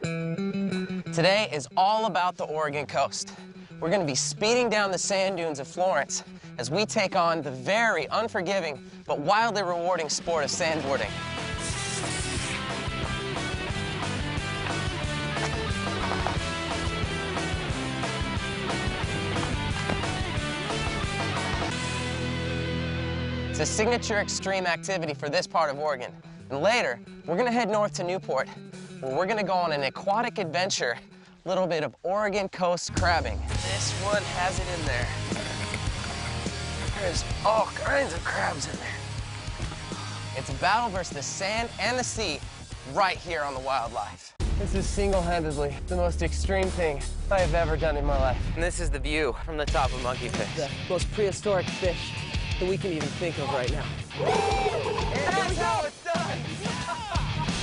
Today is all about the Oregon coast. We're going to be speeding down the sand dunes of Florence as we take on the very unforgiving but wildly rewarding sport of sandboarding. It's a signature extreme activity for this part of Oregon. And later, we're going to head north to Newport, where we're going to go on an aquatic adventure, a little bit of Oregon coast crabbing. This one has it in there. There's all kinds of crabs in there. It's a battle versus the sand and the sea right here on the Wildlife. This is single-handedly the most extreme thing I have ever done in my life. And this is the view from the top of Monkey Fish. The most prehistoric fish that we can even think of right now. There we go, it's done!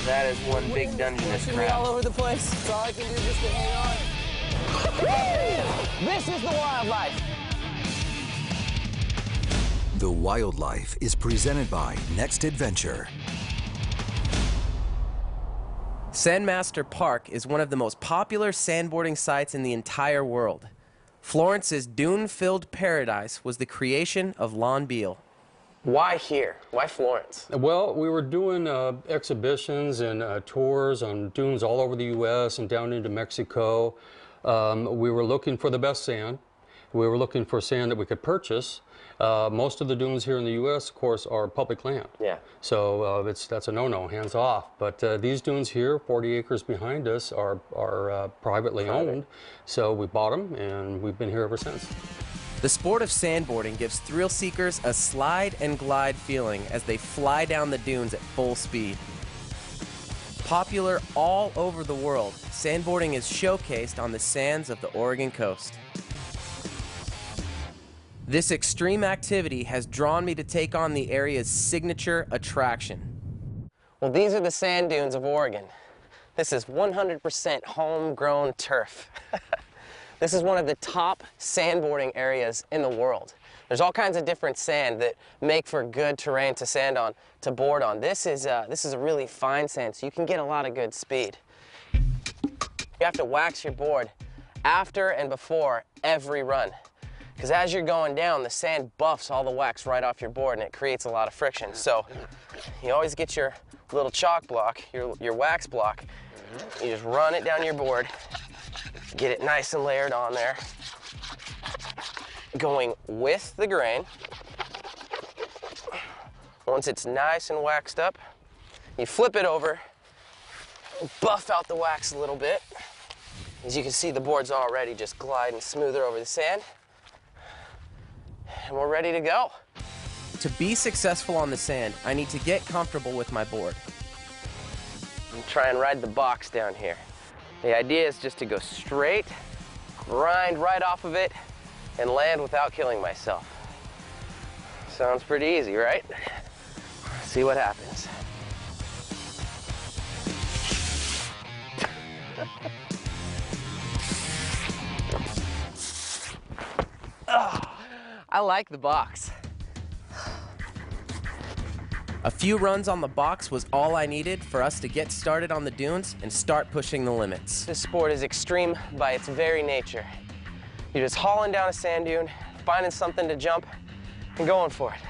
That is one big Dungeness crab. All over the place. That's all I can do just to hang on. This is the Wildlife. The Wildlife is presented by Next Adventure. Sandmaster Park is one of the most popular sandboarding sites in the entire world. Florence's dune-filled paradise was the creation of Lon Beale. Why here? Why Florence? Well, we were doing exhibitions and tours on dunes all over the U.S. and down into Mexico. We were looking for the best sand. We were looking for sand that we could purchase. Most of the dunes here in the U.S., of course, are public land. Yeah. So that's a no-no, hands off. But these dunes here, 40 acres behind us, are privately owned. So we bought them, and we've been here ever since. The sport of sandboarding gives thrill seekers a slide and glide feeling as they fly down the dunes at full speed. Popular all over the world, sandboarding is showcased on the sands of the Oregon coast. This extreme activity has drawn me to take on the area's signature attraction. Well, these are the sand dunes of Oregon. This is 100% homegrown turf. This is one of the top sandboarding areas in the world. There's all kinds of different sand that make for good terrain to sand on, to board on. This is a really fine sand, so you can get a lot of good speed. You have to wax your board after and before every run, because as you're going down, the sand buffs all the wax right off your board, and it creates a lot of friction. So you always get your little chalk block, your wax block. You just run it down your board, get it nice and layered on there, going with the grain. Once it's nice and waxed up, you flip it over, buff out the wax a little bit. As you can see, the board's already just gliding smoother over the sand. And we're ready to go. To be successful on the sand, I need to get comfortable with my board. And try and ride the box down here. The idea is just to go straight, grind right off of it, and land without killing myself. Sounds pretty easy, right? Let's see what happens. I like the box. A few runs on the box was all I needed for us to get started on the dunes and start pushing the limits. This sport is extreme by its very nature. You're just hauling down a sand dune, finding something to jump, and going for it.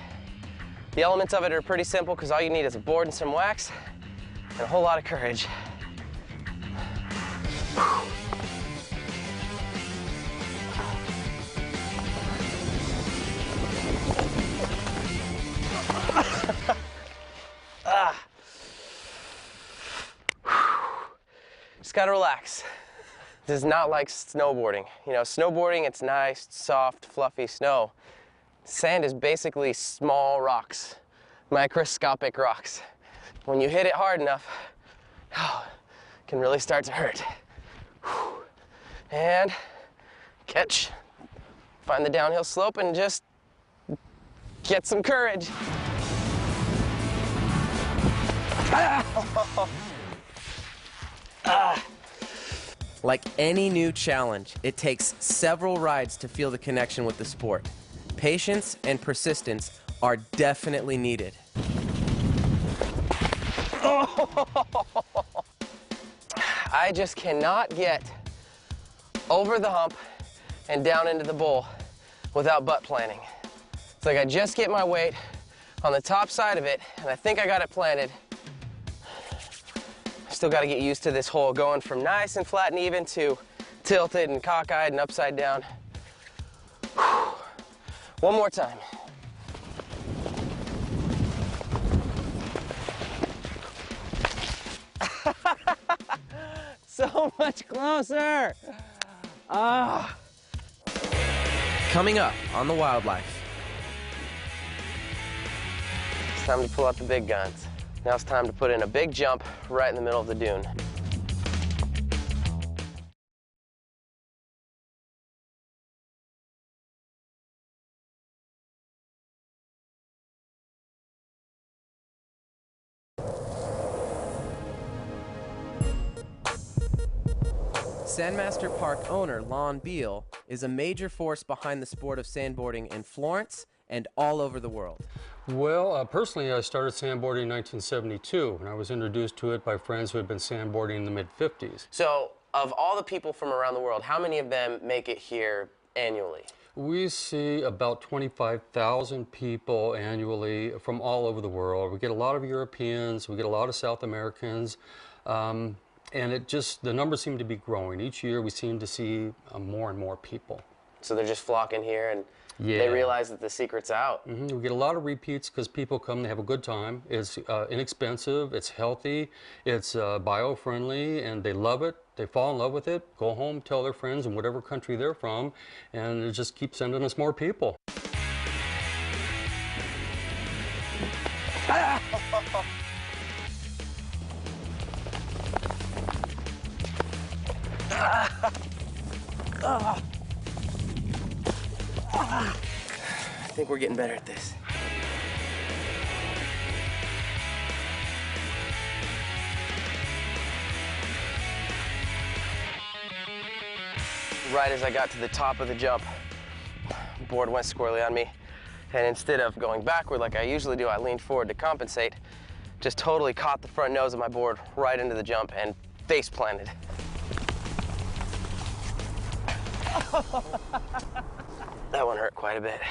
The elements of it are pretty simple because all you need is a board and some wax and a whole lot of courage. Just gotta relax. This is not like snowboarding. You know, snowboarding, it's nice, soft, fluffy snow. Sand is basically small rocks, microscopic rocks. When you hit it hard enough, it can really start to hurt. And catch, find the downhill slope and just get some courage. Like any new challenge, it takes several rides to feel the connection with the sport. Patience and persistence are definitely needed. I just cannot get over the hump and down into the bowl without butt planting. It's like I just get my weight on the top side of it, and I think I got it planted. I still got to get used to this hole going from nice and flat and even to tilted and cockeyed and upside down. Whew. One more time. So much closer. Ah. Coming up on the wildlife. It's time to pull out the big guns. Now it's time to put in a big jump right in the middle of the dune. Sandmaster Park owner Lon Beal is a major force behind the sport of sandboarding in Florence and all over the world. Well, personally, I started sandboarding in 1972, and I was introduced to it by friends who had been sandboarding in the mid-50s. So, of all the people from around the world, how many of them make it here annually? We see about 25,000 people annually from all over the world. We get a lot of Europeans, we get a lot of South Americans, and the numbers seem to be growing. Each year we seem to see more and more people. So they're just flocking here and yeah. They realize that the secret's out. We get a lot of repeats because people come, they have a good time. It's inexpensive, it's healthy, it's bio-friendly, and they love it. They fall in love with it, go home, tell their friends in whatever country they're from, and it just keeps sending us more people. I think we're getting better at this. Right as I got to the top of the jump, the board went squarely on me. And instead of going backward like I usually do, I leaned forward to compensate. Just totally caught the front nose of my board right into the jump and face planted. That one hurt quite a bit.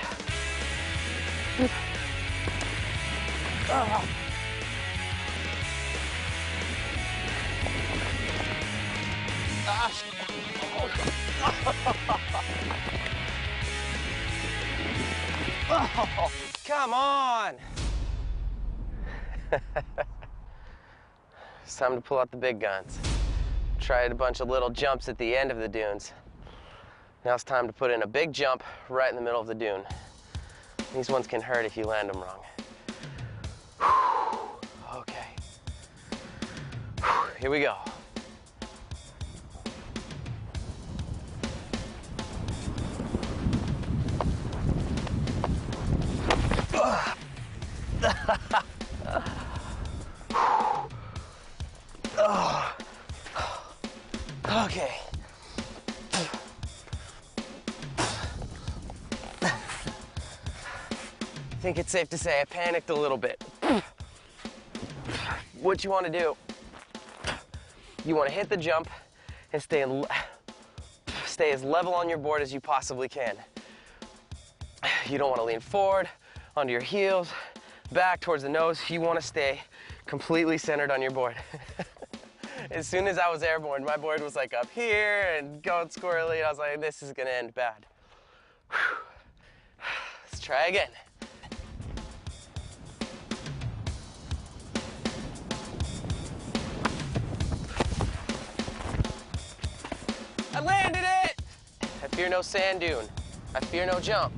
Oh, come on! It's time to pull out the big guns. Tried a bunch of little jumps at the end of the dunes. Now it's time to put in a big jump right in the middle of the dune. These ones can hurt if you land them wrong. Okay. Here we go. Okay. I think it's safe to say I panicked a little bit. What you want to do, you want to hit the jump and stay as level on your board as you possibly can. You don't want to lean forward, onto your heels, back towards the nose. You want to stay completely centered on your board. As soon as I was airborne, my board was like up here and going squirrely, and I was like, this is gonna end bad. Let's try again. I landed it! I fear no sand dune. I fear no jump.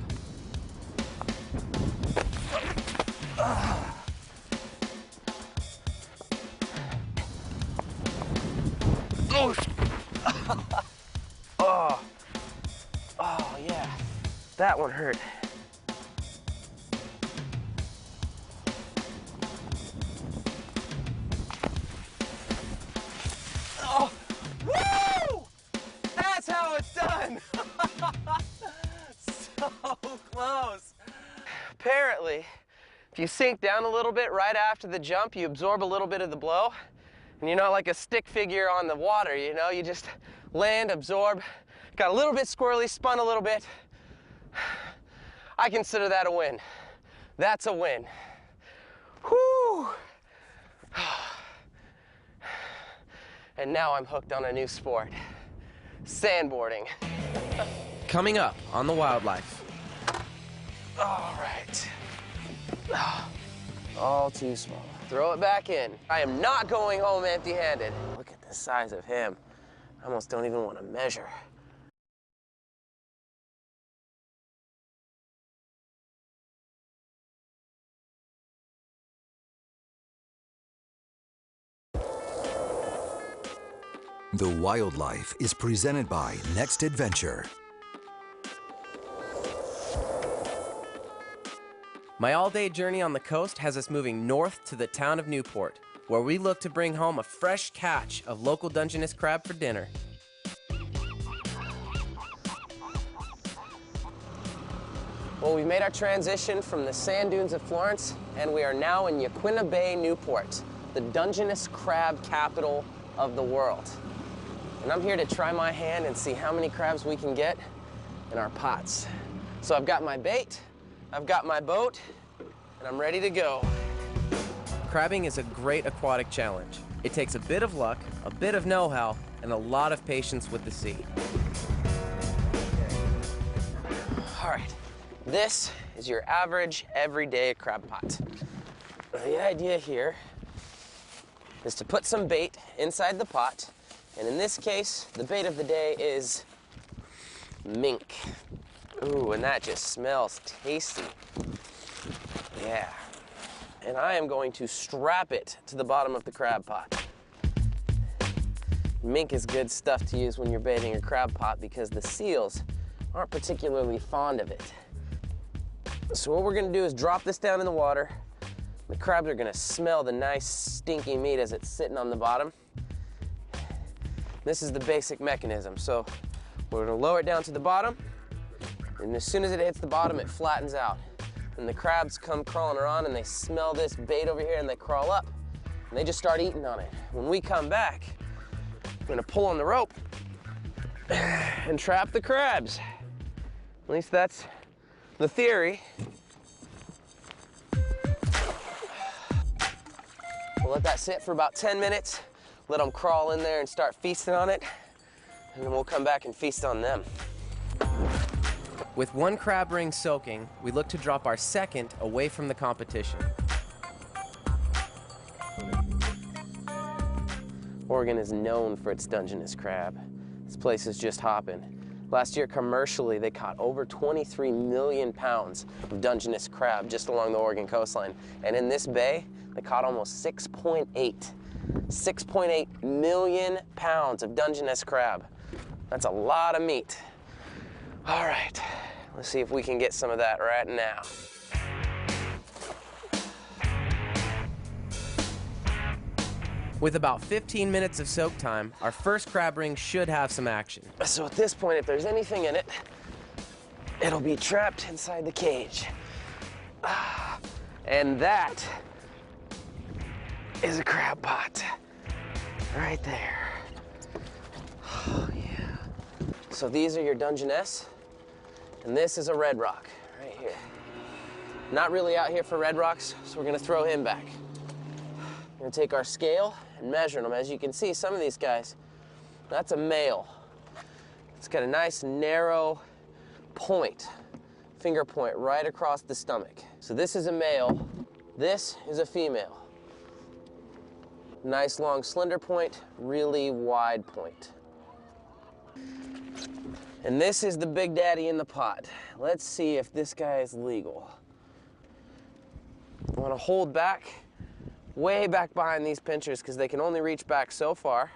Oh yeah, that one hurt. Oh, woo! That's how it's done. So close. Apparently, if you sink down a little bit right after the jump, you absorb a little bit of the blow. And you're not like a stick figure on the water, you know? You just land, absorb, got a little bit squirrely, spun a little bit. I consider that a win. That's a win. Whew. And now I'm hooked on a new sport, sandboarding. Coming up on The Wildlife. All right. All too small. Throw it back in. I am not going home empty-handed. Look at the size of him. I almost don't even want to measure. The Wildlife is presented by Next Adventure. My all-day journey on the coast has us moving north to the town of Newport, where we look to bring home a fresh catch of local Dungeness crab for dinner. Well, we've made our transition from the sand dunes of Florence, and we are now in Yaquina Bay, Newport, the Dungeness crab capital of the world. And I'm here to try my hand and see how many crabs we can get in our pots. So I've got my bait, I've got my boat, and I'm ready to go. Crabbing is a great aquatic challenge. It takes a bit of luck, a bit of know-how, and a lot of patience with the sea. All right, this is your average, everyday crab pot. The idea here is to put some bait inside the pot, and in this case, the bait of the day is mink. Ooh, and that just smells tasty. Yeah. And I am going to strap it to the bottom of the crab pot. Mink is good stuff to use when you're baiting a crab pot because the seals aren't particularly fond of it. So what we're gonna do is drop this down in the water. The crabs are gonna smell the nice stinky meat as it's sitting on the bottom. This is the basic mechanism. So we're gonna lower it down to the bottom, and as soon as it hits the bottom, it flattens out. And the crabs come crawling around and they smell this bait over here and they crawl up and they just start eating on it. When we come back, we're gonna pull on the rope and trap the crabs. At least that's the theory. We'll let that sit for about 10 minutes, let them crawl in there and start feasting on it, and then we'll come back and feast on them. With one crab ring soaking, we look to drop our second away from the competition. Oregon is known for its Dungeness crab. This place is just hopping. Last year, commercially, they caught over 23 million pounds of Dungeness crab just along the Oregon coastline. And in this bay, they caught almost 6.8 million pounds of Dungeness crab. That's a lot of meat. All right, let's see if we can get some of that right now. With about 15 minutes of soak time, our first crab ring should have some action. So at this point, if there's anything in it, it'll be trapped inside the cage. And that is a crab pot, right there. Oh yeah. So these are your Dungeness, and this is a red rock, right here. Not really out here for red rocks, so we're gonna throw him back. We're gonna take our scale and measure them. As you can see, some of these guys, that's a male. It's got a nice narrow point, finger point right across the stomach. So this is a male, this is a female. Nice long slender point, really wide point. And this is the big daddy in the pot. Let's see if this guy is legal. I wanna hold back, way back behind these pinchers because they can only reach back so far.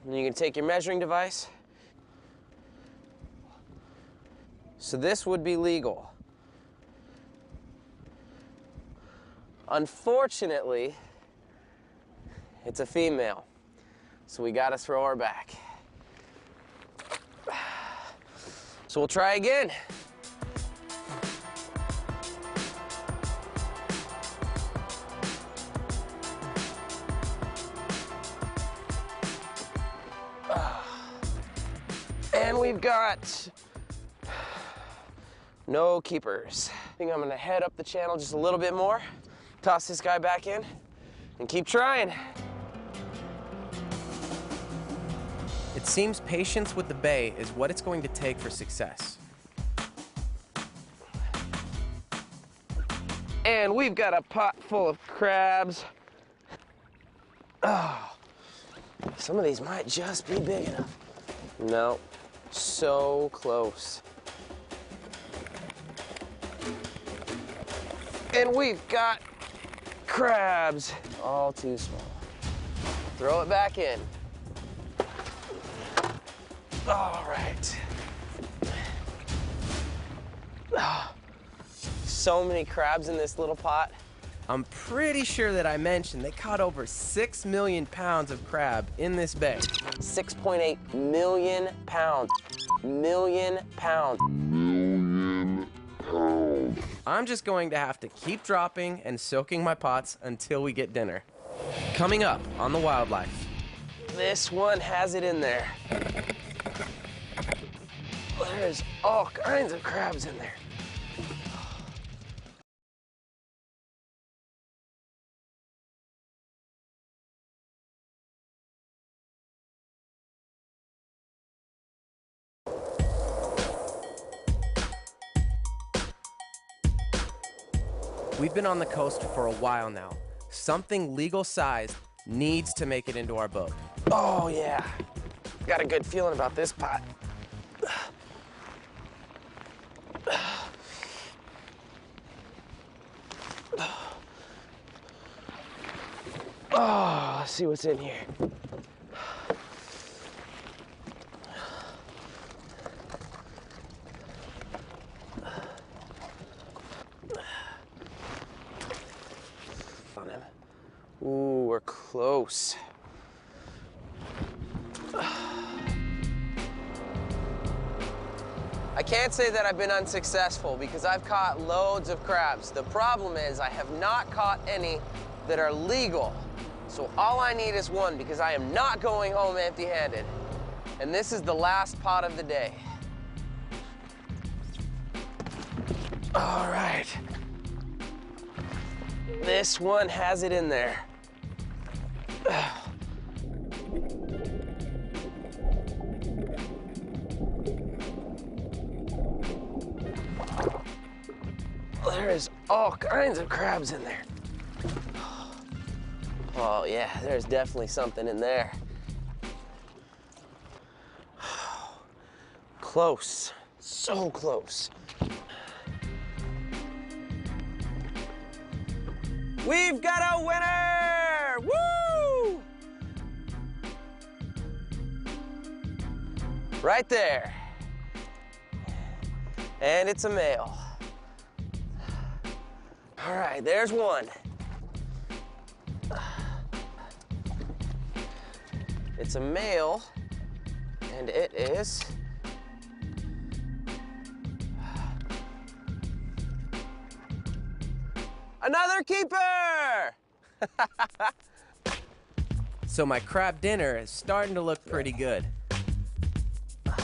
And you can take your measuring device. So this would be legal. Unfortunately, it's a female, so we gotta throw her back. So we'll try again. And we've got no keepers. I think I'm gonna head up the channel just a little bit more, toss this guy back in, and keep trying. It seems patience with the bait is what it's going to take for success. And we've got a pot full of crabs. Oh, some of these might just be big enough. No, so close. And we've got crabs, all too small. Throw it back in. All right. Oh, so many crabs in this little pot. I'm pretty sure that I mentioned they caught over 6 million pounds of crab in this bay. 6.8 million pounds. Million pounds. I'm just going to have to keep dropping and soaking my pots until we get dinner. Coming up on The Wildlife. This one has it in there. There's all kinds of crabs in there. We've been on the coast for a while now. Something legal sized needs to make it into our boat. Oh yeah, got a good feeling about this pot. Oh, let's see what's in here. Ooh, we're close. I can't say that I've been unsuccessful because I've caught loads of crabs. The problem is I have not caught any that are legal. So all I need is one because I am not going home empty-handed. And this is the last pot of the day. All right. This one has it in there. There's all kinds of crabs in there. Oh yeah, there's definitely something in there. Close, so close. We've got a winner! Woo! Right there. And it's a male. All right, there's one. It's a male, and it is another keeper! So my crab dinner is starting to look pretty good. Oh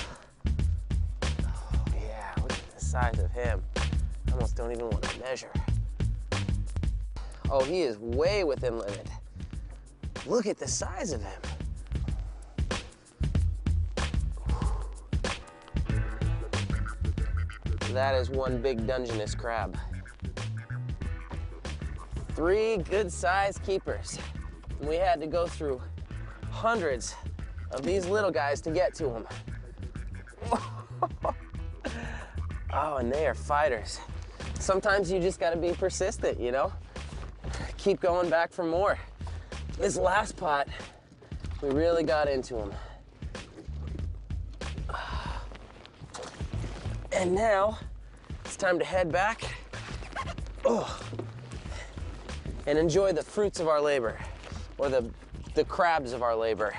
yeah, look at the size of him. I almost don't even want to measure. Oh, he is way within limit. Look at the size of him. That is one big Dungeness crab. 3 good-sized keepers. We had to go through hundreds of these little guys to get to them. Oh, and they are fighters. Sometimes you just gotta be persistent, you know? Keep going back for more. This last pot, we really got into them. And now, it's time to head back and enjoy the fruits of our labor, or the crabs of our labor,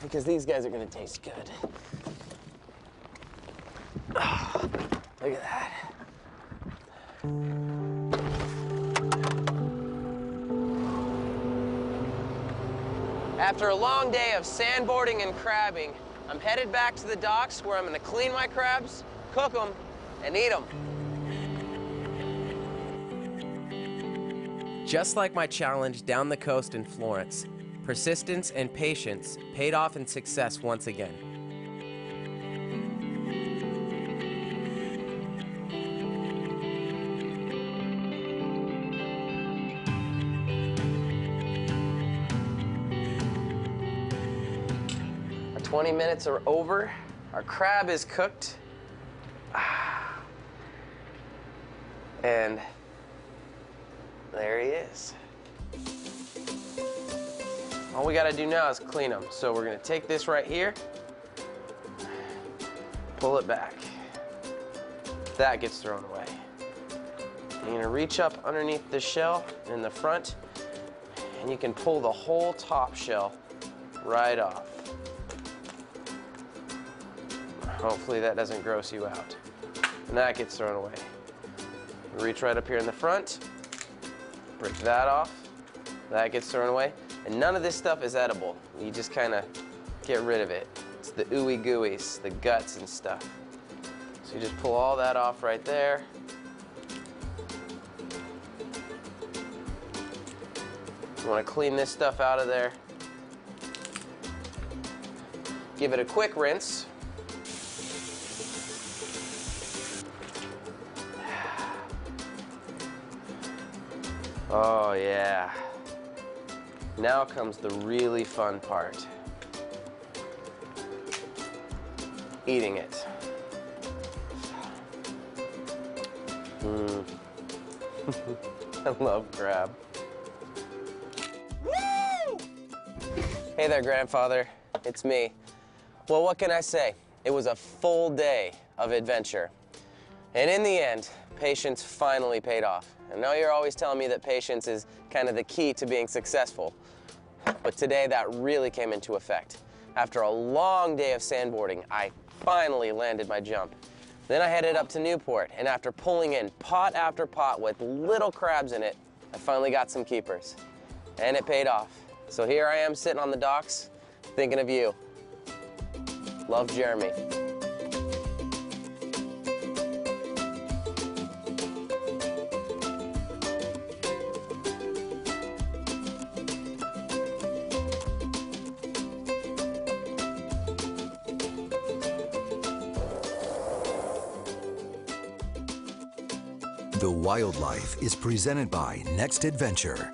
because these guys are gonna taste good. Oh, look at that. After a long day of sandboarding and crabbing, I'm headed back to the docks where I'm gonna clean my crabs, cook them, and eat them. Just like my challenge down the coast in Florence, persistence and patience paid off in success once again. Our 20 minutes are over. Our crab is cooked. And there he is. All we gotta do now is clean them. So we're gonna take this right here, pull it back. That gets thrown away. You're gonna reach up underneath the shell in the front, and you can pull the whole top shell right off. Hopefully that doesn't gross you out. And that gets thrown away. Reach right up here in the front, break that off. That gets thrown away. And none of this stuff is edible. You just kind of get rid of it. It's the ooey gooeys, the guts and stuff. So you just pull all that off right there. You want to clean this stuff out of there. Give it a quick rinse. Oh yeah. Now comes the really fun part. Eating it. I love crab. Woo! Hey there, grandfather. It's me. Well, what can I say? It was a full day of adventure. And in the end, patience finally paid off. I know you're always telling me that patience is kind of the key to being successful, but today that really came into effect. After a long day of sandboarding, I finally landed my jump. Then I headed up to Newport, and after pulling in pot after pot with little crabs in it, I finally got some keepers. And it paid off. So here I am sitting on the docks, thinking of you. Love, Jeremy. The Wildlife is presented by Next Adventure.